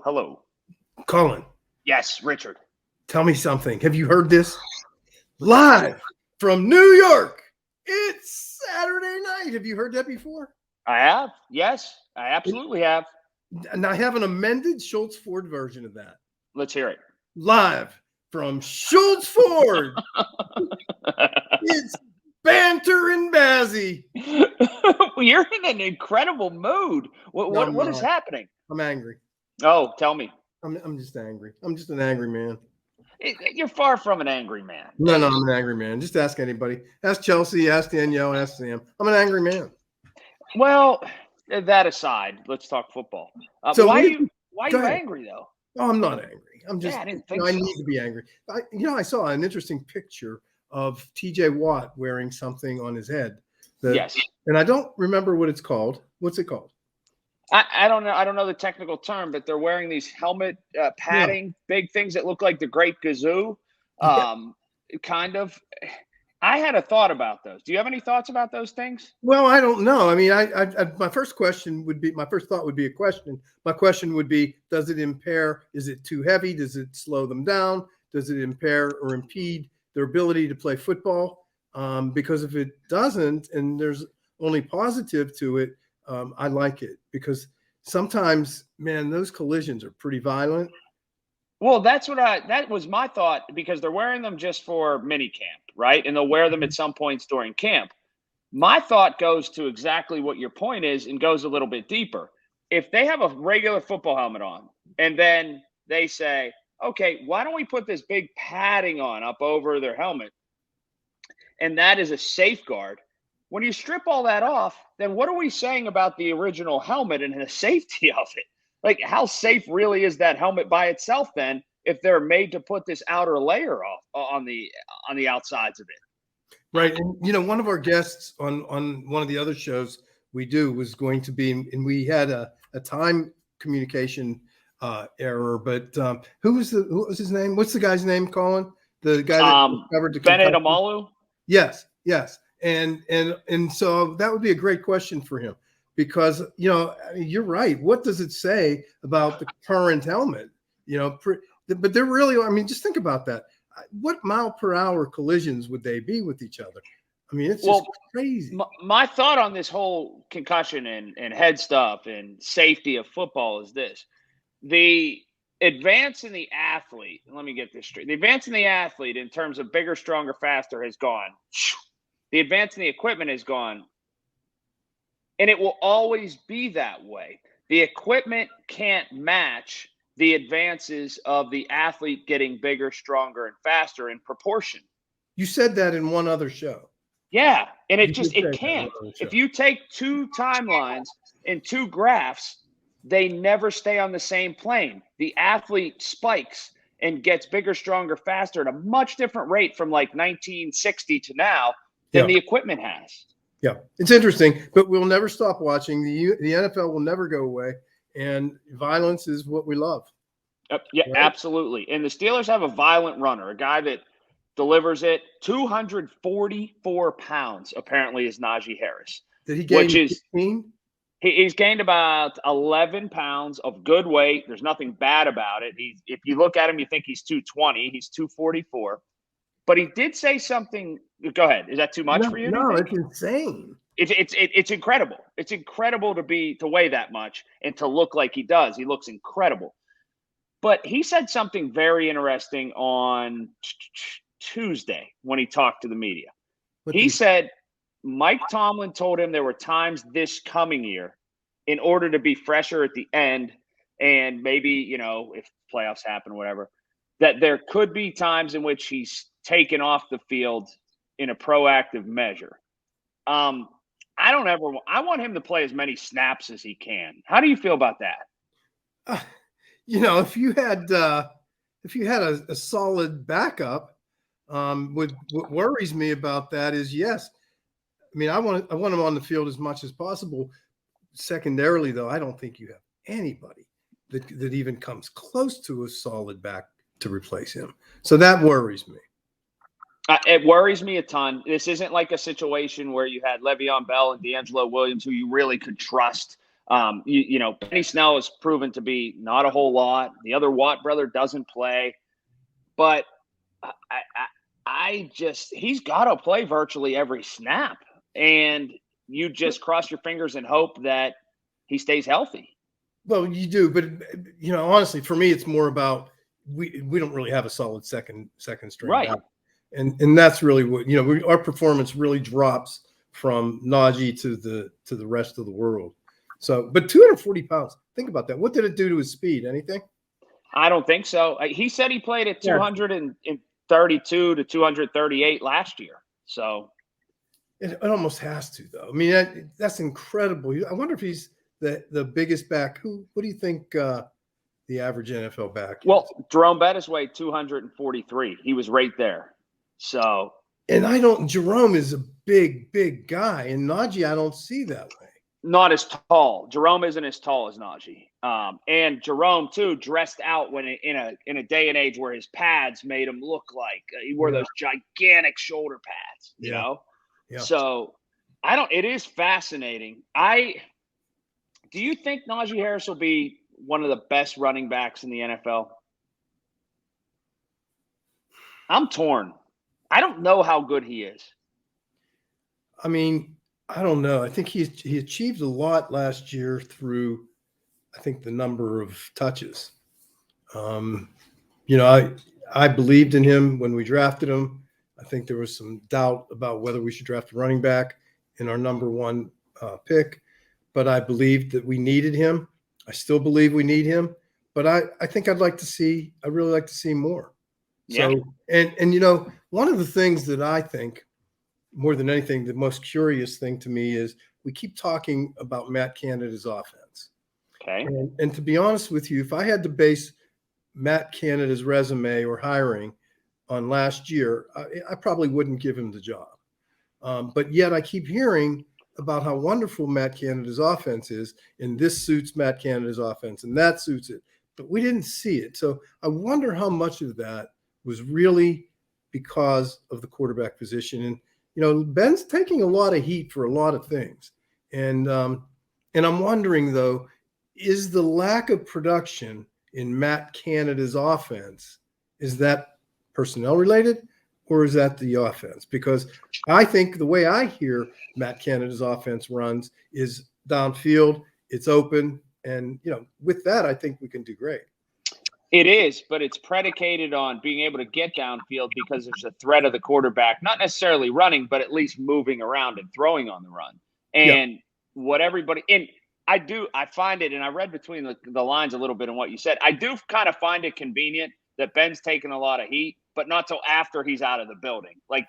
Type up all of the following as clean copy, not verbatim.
Hello, hello. Colin, Yes, Richard. tell me something. Have you heard this? Live from New York. It's Saturday night. Have you heard that before? I have. Yes, I absolutely have. And I have an amended Schultz Ford version of that. Let's hear it. Live from Schultz Ford. It's Banter and Bazzy. You're in an incredible mood. What is happening? I'm angry. Oh, tell me. I'm just angry. I'm just an angry man. You're far from an angry man. No, I'm an angry man. Just ask anybody. Ask Chelsea, ask Danielle, ask Sam. I'm an angry man. Well, that aside, let's talk football. So why are you angry though? Oh, I'm not angry. I'm just. I didn't think I so. need to be angry. I saw an interesting picture of T.J. Watt wearing something on his head. Yes. And I don't remember what it's called. What's it called? I don't know. I don't know the technical term, but they're wearing these helmet padding, big things that look like the Great Gazoo. Kind of. I had a thought about those. Do you have any thoughts about those things? Well, I don't know. I mean, my first thought would be a question. My question would be, does it impair? Is it too heavy? Does it slow them down? Does it impair or impede their ability to play football? Because if it doesn't, and there's only positive to it, I like it, because sometimes, man, those collisions are pretty violent. Well, that was my thought, because they're wearing them just for mini camp, right? And they'll wear them at some points during camp. My thought goes to exactly what your point is and goes a little bit deeper. If they have a regular football helmet on and then they say, okay, why don't we put this big padding on up over their helmet? And that is a safeguard. When you strip all that off, then what are we saying about the original helmet and the safety of it? Like, how safe really is that helmet by itself then, if they're made to put this outer layer off on the outsides of it? Right. And, one of our guests on one of the other shows we do was going to be, and we had a time communication error, but who was his name? What's the guy's name, Colin? The guy that discovered the Bennett Amalu? Yes. And so that would be a great question for him, because, you're right. What does it say about the current helmet? But they're really, I mean, just think about that. What mile per hour collisions would they be with each other? I mean, it's just crazy. My thought on this whole concussion and head stuff and safety of football is this. The advance in the athlete, let me get this straight. The advance in the athlete in terms of bigger, stronger, faster has gone. The advance in the equipment has gone. And it will always be that way. The equipment can't match the advances of the athlete getting bigger, stronger, and faster in proportion. You said that in one other show. Yeah, and it can't. If you take two timelines and two graphs, they never stay on the same plane. The athlete spikes and gets bigger, stronger, faster at a much different rate from like 1960 to now than the equipment has. Yeah, it's interesting, but we'll never stop watching. The NFL will never go away, and violence is what we love. Yeah, right? Absolutely. And the Steelers have a violent runner, a guy that delivers it. 244 pounds, apparently, is Najee Harris. Did he gain 15? He's gained about 11 pounds of good weight. There's nothing bad about it. If you look at him, you think he's 220. He's 244. But he did say something. Go ahead. Is that too much for you? No, it's insane. It's incredible. It's incredible to weigh that much and to look like he does. He looks incredible. But he said something very interesting on Tuesday when he talked to the media. He said Mike Tomlin told him there were times this coming year, in order to be fresher at the end, and maybe, if playoffs happen, whatever, that there could be times in which he's taken off the field in a proactive measure. I want him to play as many snaps as he can. How do you feel about that? If you had a solid backup, what worries me about that is, yes, I mean, I want him on the field as much as possible. Secondarily, though, I don't think you have anybody that even comes close to a solid back to replace him. So that worries me. It worries me a ton. This isn't like a situation where you had Le'Veon Bell and D'Angelo Williams, who you really could trust You know, Benny Snell has proven to be not a whole lot. The other Watt brother doesn't play, but I just he's got to play virtually every snap, and you just cross your fingers and hope that he stays healthy. Well, you do, but honestly, for me, it's more about we don't really have a solid second string Right. back, and that's really what our performance really drops from Najee to the rest of the world. So, but 240 pounds. Think about that. What did it do to his speed? Anything? I don't think so. He said he played at 232 to 238 last year. So it almost has to, though. I mean, that's incredible. I wonder if he's the biggest back. What do you think the average NFL back is? Well, Jerome Bettis weighed 243. He was right there. So, and Jerome is a big guy, and Najee I don't see that way. Not as tall. Jerome isn't as tall as Najee. And Jerome too dressed out when in a day and age where his pads made him look like he wore those gigantic shoulder pads, you know? Yeah. So it is fascinating. Do you think Najee Harris will be one of the best running backs in the NFL? I'm torn. I don't know how good he is. I mean, I don't know. I think he achieved a lot last year through, I think, the number of touches. I believed in him when we drafted him. I think there was some doubt about whether we should draft a running back in our number one pick, but I believed that we needed him. I still believe we need him, but I think I'd really like to see more. Yeah. So, and one of the things that I think more than anything, the most curious thing to me is we keep talking about Matt Canada's offense. Okay. And to be honest with you, if I had to base Matt Canada's resume or hiring on last year, I probably wouldn't give him the job. But yet I keep hearing about how wonderful Matt Canada's offense is, and this suits Matt Canada's offense, and that suits it. But we didn't see it. So I wonder how much of that was really because of the quarterback position. And Ben's taking a lot of heat for a lot of things. And I'm wondering, though, is the lack of production in Matt Canada's offense, is that personnel related or is that the offense? Because I think the way I hear Matt Canada's offense runs is downfield, it's open. And, with that, I think we can do great. It is, but it's predicated on being able to get downfield because there's a threat of the quarterback, not necessarily running, but at least moving around and throwing on the run. And what everybody – and I find it, and I read between the lines a little bit in what you said. I do kind of find it convenient that Ben's taking a lot of heat, but not till after he's out of the building. Like,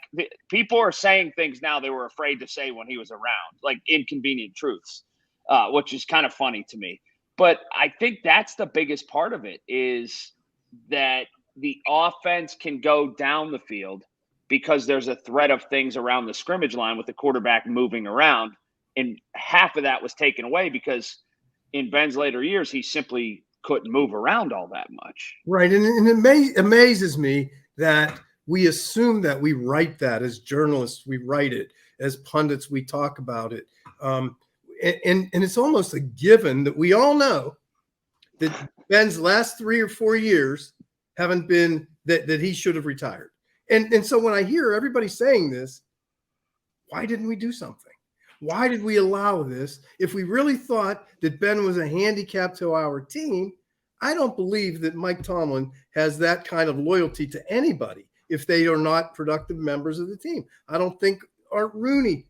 people are saying things now they were afraid to say when he was around, like inconvenient truths, which is kind of funny to me. But I think that's the biggest part of it, is that the offense can go down the field because there's a threat of things around the scrimmage line with the quarterback moving around. And half of that was taken away because in Ben's later years, he simply couldn't move around all that much. Right. And it amazes me that we assume that we write that as journalists, we write it as pundits, we talk about it. And it's almost a given that we all know that Ben's last 3 or 4 years haven't been that he should have retired. And so when I hear everybody saying this, why didn't we do something? Why did we allow this? If we really thought that Ben was a handicap to our team, I don't believe that Mike Tomlin has that kind of loyalty to anybody if they are not productive members of the team. I don't think Art Rooney,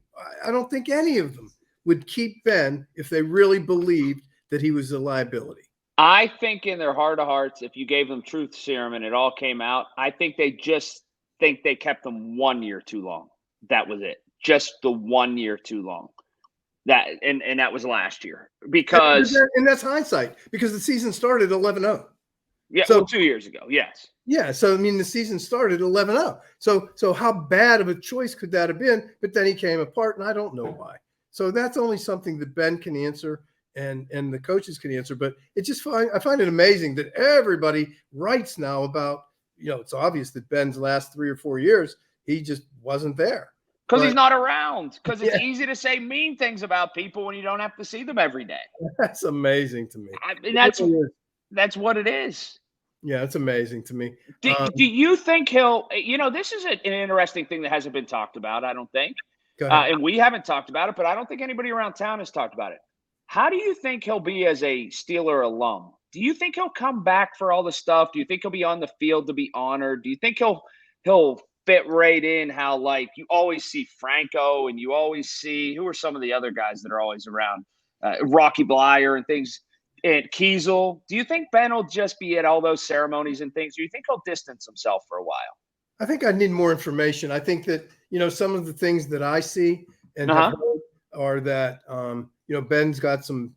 I don't think any of them would keep Ben if they really believed that he was a liability. I think in their heart of hearts, if you gave them truth serum and it all came out, I think they just think they kept them 1 year too long. That was it. Just the 1 year too long. And that was last year. Because and that's hindsight, because the season started 11-0. Yeah, so 2 years ago, yes. Yeah, so I mean the season started 11-0. So how bad of a choice could that have been? But then he came apart, and I don't know why. So that's only something that Ben can answer and the coaches can answer. But I find it amazing that everybody writes now about, it's obvious that Ben's last 3 or 4 years, he just wasn't there. Because he's not around. Because it's Yeah. easy to say mean things about people when you don't have to see them every day. That's amazing to me. I mean, that's what it is. Yeah, it's amazing to me. Do you think he'll? This is an interesting thing that hasn't been talked about. I don't think, Go ahead. and we haven't talked about it. But I don't think anybody around town has talked about it. How do you think he'll be as a Steeler alum? Do you think he'll come back for all the stuff? Do you think he'll be on the field to be honored? Do you think he'll fit right in? How like you always see Franco, and you always see who are some of the other guys that are always around, Rocky Blyer and things. And Kiesel, do you think Ben will just be at all those ceremonies and things? Do you think he'll distance himself for a while? I think I need more information. I think that, some of the things that I see and have heard are that, Ben's got some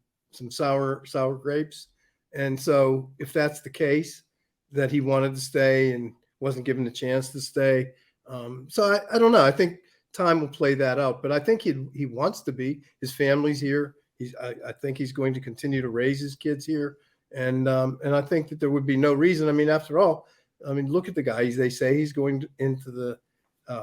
sour grapes. And so if that's the case, that he wanted to stay and wasn't given the chance to stay. So I don't know. I think time will play that out, but I think he wants to be. His family's here. I think he's going to continue to raise his kids here, and I think that there would be no reason. I mean, after all, look at the guy. They say he's going into the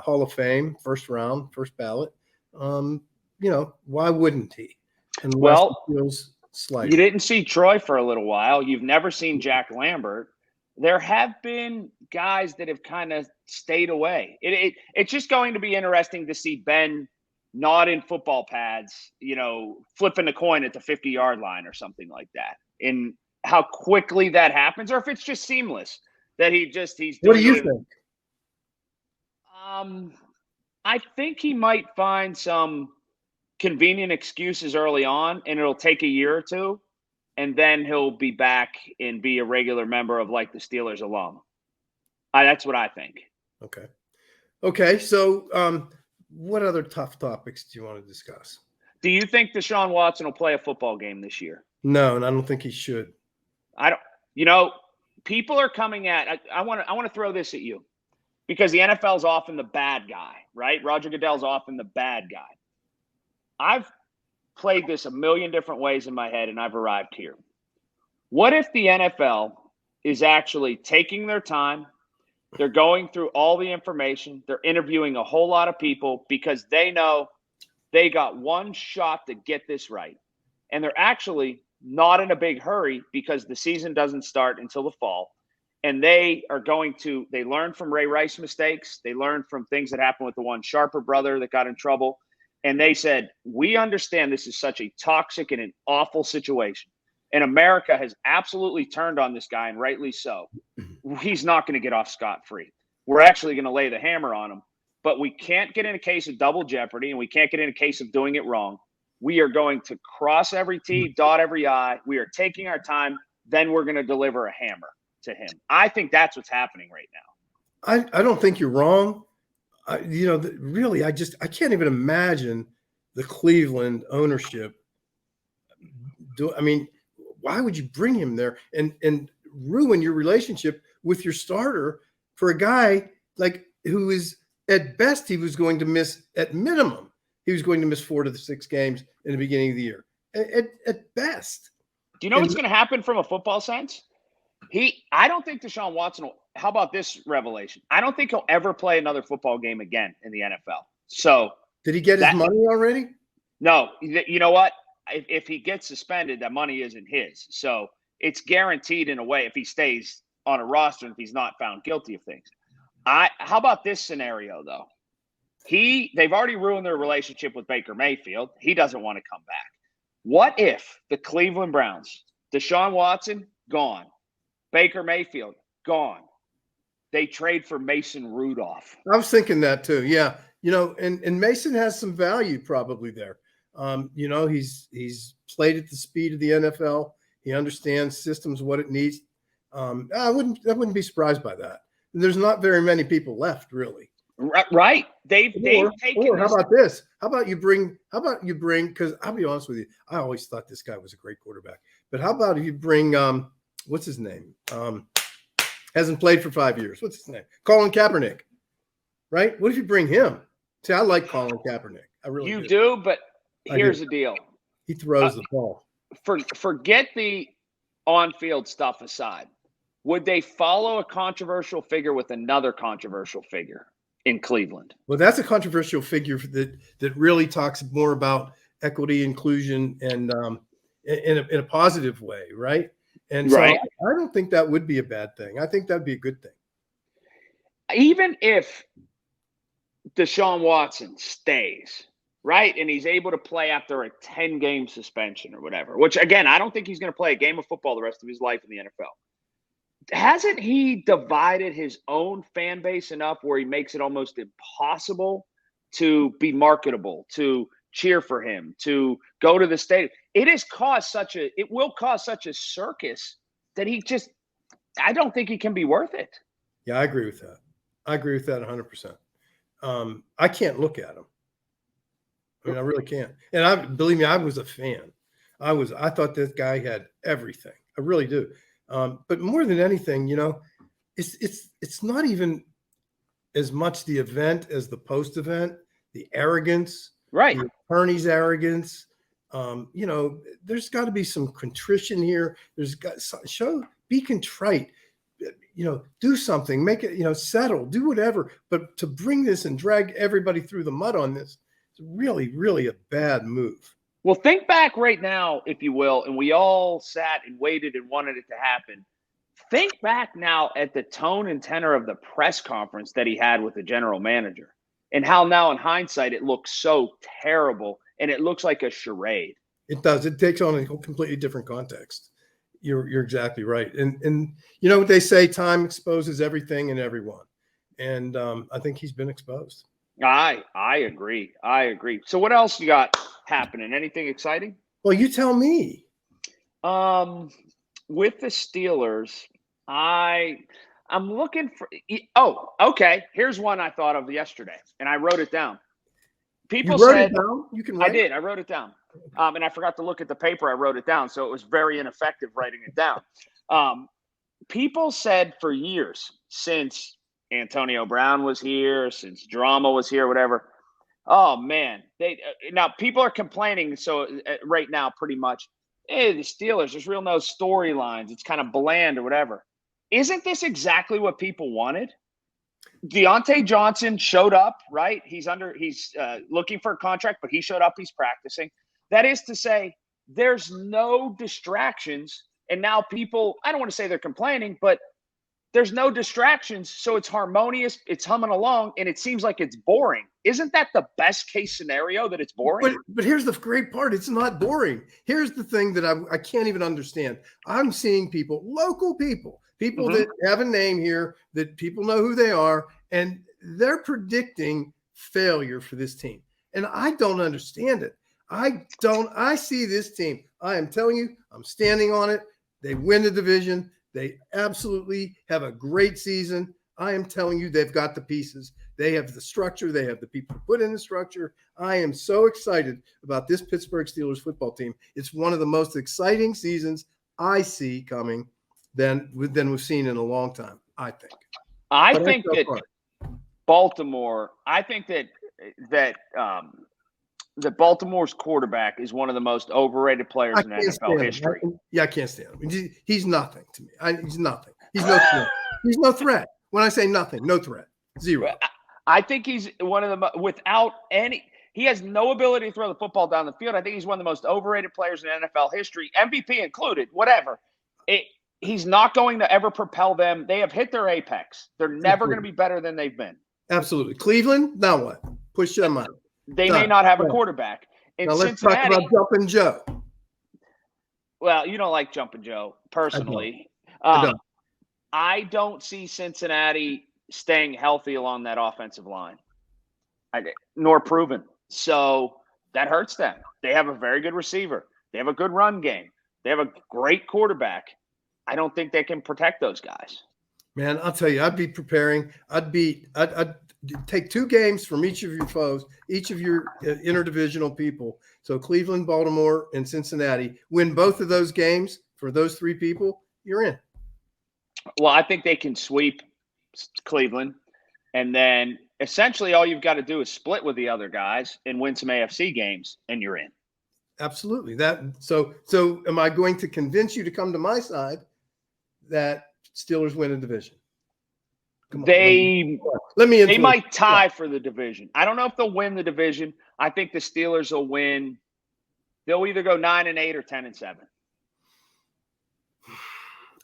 Hall of Fame, first round, first ballot. Why wouldn't he? Unless he feels slighted. You didn't see Troy for a little while. You've never seen Jack Lambert. There have been guys that have kind of stayed away. It's just going to be interesting to see Ben not in football pads, flipping a coin at the 50-yard line or something like that. And how quickly that happens, or if it's just seamless that he's doing. What do you think? I think he might find some convenient excuses early on, and it'll take a year or two, and then he'll be back and be a regular member of like the Steelers alum. That's what I think. Okay. So, what other tough topics do you want to discuss? Do you think Deshaun Watson will play a football game this year? No, and I don't think he should. I don't. People are coming at. I want to throw this at you because the NFL's often the bad guy, right? Roger Goodell's often the bad guy. I've played this a million different ways in my head, and I've arrived here. What if the NFL is actually taking their time? They're going through all the information. They're interviewing a whole lot of people because they know they got one shot to get this right. And they're actually not in a big hurry because the season doesn't start until the fall. And they learned from Ray Rice's mistakes. They learned from things that happened with the one Sharper brother that got in trouble. And they said, we understand this is such a toxic and an awful situation. And America has absolutely turned on this guy, and rightly so. He's not going to get off scot-free. We're actually going to lay the hammer on him. But we can't get in a case of double jeopardy, and we can't get in a case of doing it wrong. We are going to cross every T, dot every I. We are taking our time. Then we're going to deliver a hammer to him. I think that's what's happening right now. I don't think you're wrong. Really, I can't even imagine the Cleveland ownership. Why would you bring him there and ruin your relationship with your starter for a guy like who is at best he was going to miss at minimum. He was going to miss 4 to 6 games in the beginning of the year at best. Do you know what's going to happen from a football sense? I don't think Deshaun Watson will. How about this revelation? I don't think he'll ever play another football game again in the NFL. So did he get his money already? No. You know what? If he gets suspended, that money isn't his. So it's guaranteed in a way if he stays on a roster and if he's not found guilty of things. How about this scenario, though? They've already ruined their relationship with Baker Mayfield. He doesn't want to come back. What if the Cleveland Browns, Deshaun Watson, gone, Baker Mayfield, gone, they trade for Mason Rudolph? I was thinking that too. Yeah. And Mason has some value probably there. He's played at the speed of the NFL. He understands systems, what it needs. I wouldn't be surprised by that. There's not very many people left, really. Right. They've taken. Or how about this? How about you bring? Because I'll be honest with you, I always thought this guy was a great quarterback. But how about if you bring what's his name? Hasn't played for 5 years. What's his name? Colin Kaepernick. Right? What if you bring him? See, I like Colin Kaepernick. I really do. But here's the deal. He throws the ball. Forget the on-field stuff aside. Would they follow a controversial figure with another controversial figure? in Cleveland. Well, that's a controversial figure that really talks more about equity, inclusion, and in a positive way, right? And so Right. I don't think that would be a bad thing. I think that'd be a good thing. Even if Deshaun Watson stays, right, and he's able to play after a 10-game suspension or whatever, which, again, I don't think he's going to play a game of football the rest of his life in the NFL. Hasn't he divided his own fan base enough where he makes it almost impossible to be marketable, to cheer for him, to go to the stadium? It will cause such a circus that I don't think he can be worth it. Yeah, I agree with that. I agree with that 100%. I can't look at him. I mean, I really can't. And believe me, I was a fan. I thought this guy had everything. I really do. But more than anything, it's not even as much the event as the post event, the arrogance, Right. the attorney's arrogance. There's got to be some contrition here. Be contrite. Do something, make it, settle, do whatever. But to bring this and drag everybody through the mud on this is really, really a bad move. Well, think back right now, if you will, and we all sat and waited and wanted it to happen. Think back now at the tone and tenor of the press conference that he had with the general manager, and how now in hindsight it looks so terrible and it looks like a charade. It does. It takes on a completely different context. You're exactly right. And you know what they say, time exposes everything and everyone. And I think he's been exposed. I agree. So what else you got happening? Anything exciting? Well, you tell me. With the Steelers, I'm looking for. Oh, okay. Here's one I thought of yesterday, and I wrote it down. People said, it down? You can write I did. I wrote it down. And I forgot to look at the paper. I wrote it down, so it was very ineffective writing it down. People said for years, since Antonio Brown was here, since drama was here, whatever. Oh man, now people are complaining. So right now, pretty much, hey, the Steelers, there's real no storylines. It's kind of bland or whatever. Isn't this exactly what people wanted? Deontay Johnson showed up, right? He's looking for a contract, but he showed up. He's practicing. That is to say, there's no distractions. And now people, I don't want to say they're complaining, but there's no distractions. So it's harmonious. It's humming along, and it seems like it's boring. Isn't that the best case scenario, that it's boring? But here's the great part. It's not boring. Here's the thing that I can't even understand. I'm seeing local people that have a name here, that people know who they are, and they're predicting failure for this team. And I don't understand it. I see this team. I am telling you, I'm standing on it. They win the division. They absolutely have a great season. I am telling you, they've got the pieces. They have the structure. They have the people to put in the structure. I am so excited about this Pittsburgh Steelers football team. It's one of the most exciting seasons I see coming than we've seen in a long time, I think. I think that Baltimore, that Baltimore's quarterback is one of the most overrated players in NFL history. I can't stand him. He's nothing to me. He's nothing. He's no threat. He's no threat. When I say nothing, no threat. Zero. I think he's one of the, without any, he has no ability to throw the football down the field. I think he's one of the most overrated players in NFL history, MVP included, whatever. He's not going to ever propel them. They have hit their apex. They're never going to be better than they've been. Absolutely. Cleveland, now what? Push them out. They may not have a quarterback. In now let's Cincinnati, talk about Jumpin' Joe. Well, you don't like Jumpin' Joe personally. I don't see Cincinnati staying healthy along that offensive line, nor proven. So that hurts them. They have a very good receiver. They have a good run game. They have a great quarterback. I don't think they can protect those guys. Man, I'll tell you, I'd be preparing. I'd take 2 games from each of your foes, each of your interdivisional people. So Cleveland, Baltimore, and Cincinnati. Win both of those games for those 3 people, you're in. Well, I think they can sweep Cleveland, and then essentially all you've got to do is split with the other guys and win some AFC games, and you're in. Absolutely. So am I going to convince you to come to my side that Steelers win a division? Come on. Let me they might tie for the division. I don't know if they'll win the division. I think the Steelers will win. They'll either go 9-8 or 10-7.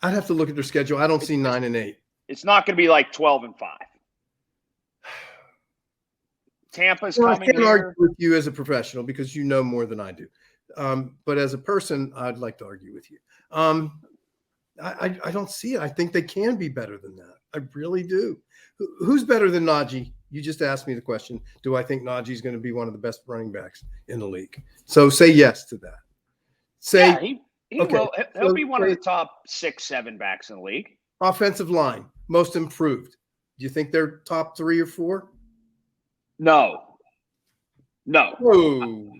I'd have to look at their schedule. I don't see 9-8. It's not going to be like 12-5. Tampa's coming I can't here. argue with you as a professional because you know more than I do. But as a person, I'd like to argue with you. I don't see it. I think they can be better than that. I really do. Who's better than Najee? You just asked me the question. Do I think Najee's going to be one of the best running backs in the league? So say yes to that. Yeah, he will. He'll be one of the top 6-7 backs in the league. Offensive line, most improved. Do you think they're top 3 or 4? No. Whoa.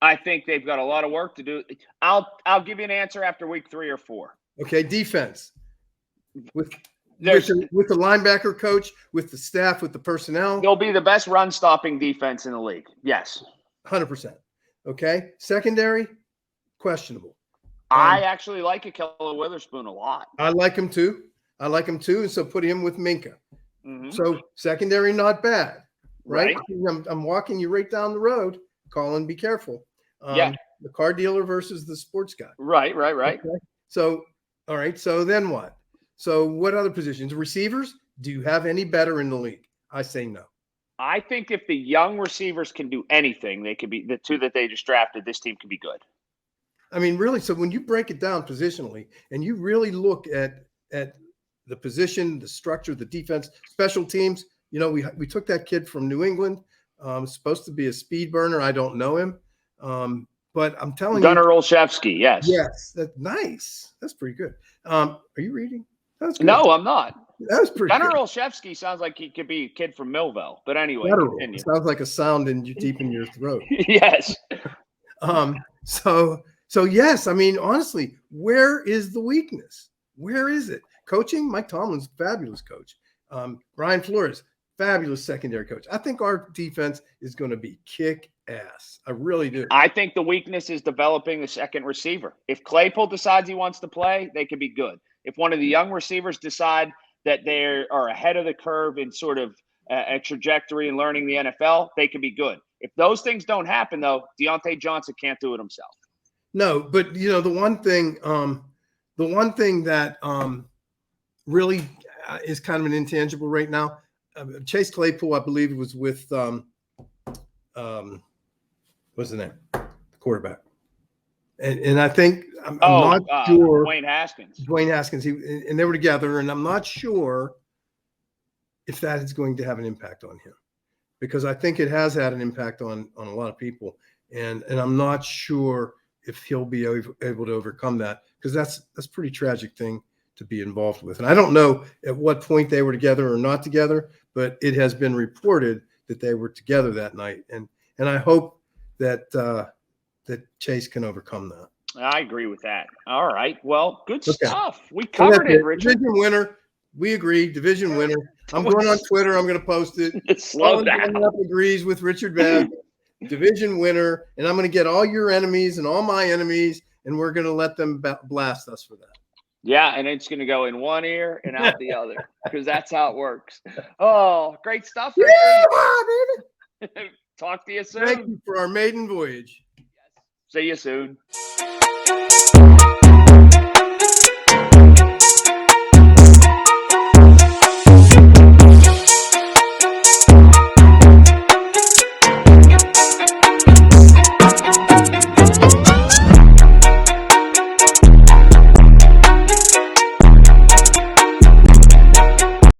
I think they've got a lot of work to do. I'll give you an answer after week 3 or 4. Okay, defense. With the linebacker coach, with the staff, with the personnel. They'll be the best run-stopping defense in the league. Yes. 100%. Okay. Secondary, questionable. I actually like Ahkello Witherspoon a lot. I like him too. And so put him with Minka. Mm-hmm. So secondary, not bad. Right? I'm walking you right down the road. Colin, be careful. The car dealer versus the sports guy. Right. Okay. So, all right. So then what? So what other positions? Receivers? Do you have any better in the league? I say no. I think if the young receivers can do anything, they could be the 2 that they just drafted. This team could be good. I mean, really. So when you break it down positionally and you really look at the position, the structure, the defense, special teams, you know, we took that kid from New England. Supposed to be a speed burner. I don't know him. But I'm telling Gunnar Olszewski, yes. Yes. That's nice. That's pretty good. Are you reading? That's good. No, I'm not. That was pretty Gunnar good. Olszewski sounds like he could be a kid from Millville. But anyway. It sounds like a sound deep in your throat. Yes. So yes, I mean, honestly, where is the weakness? Where is it? Coaching? Mike Tomlin's fabulous coach. Brian Flores, fabulous secondary coach. I think our defense is going to be kick ass. I really do. I think the weakness is developing the second receiver. If Claypool decides he wants to play, they could be good. If one of the young receivers decide that they are ahead of the curve in sort of a trajectory and learning the NFL, they could be good. If those things don't happen, though, Deontay Johnson can't do it himself. No, but you know the one thing that really is kind of an intangible right now. Chase Claypool, I believe, was with what's the name? The quarterback. And I think I'm not sure. Dwayne Haskins. And they were together, and I'm not sure if that is going to have an impact on him, because I think it has had an impact on a lot of people, and I'm not sure if he'll be able to overcome that, because that's a pretty tragic thing to be involved with. And I don't know at what point they were together or not together, but it has been reported that they were together that night, and I hope that that Chase can overcome that. I agree with that. All right. Well, good stuff. We covered it, Richard. Division winner. We agree. Division winner. I'm going on Twitter. I'm going to post it. Slow down. Agrees with Richard Bazzy. Division winner. And I'm going to get all your enemies and all my enemies, and we're going to let them blast us for that. Yeah, and it's going to go in one ear and out the other, because that's how it works. Oh, great stuff, Richard. Yeah, baby. Talk to you soon. Thank you for our maiden voyage. See you soon.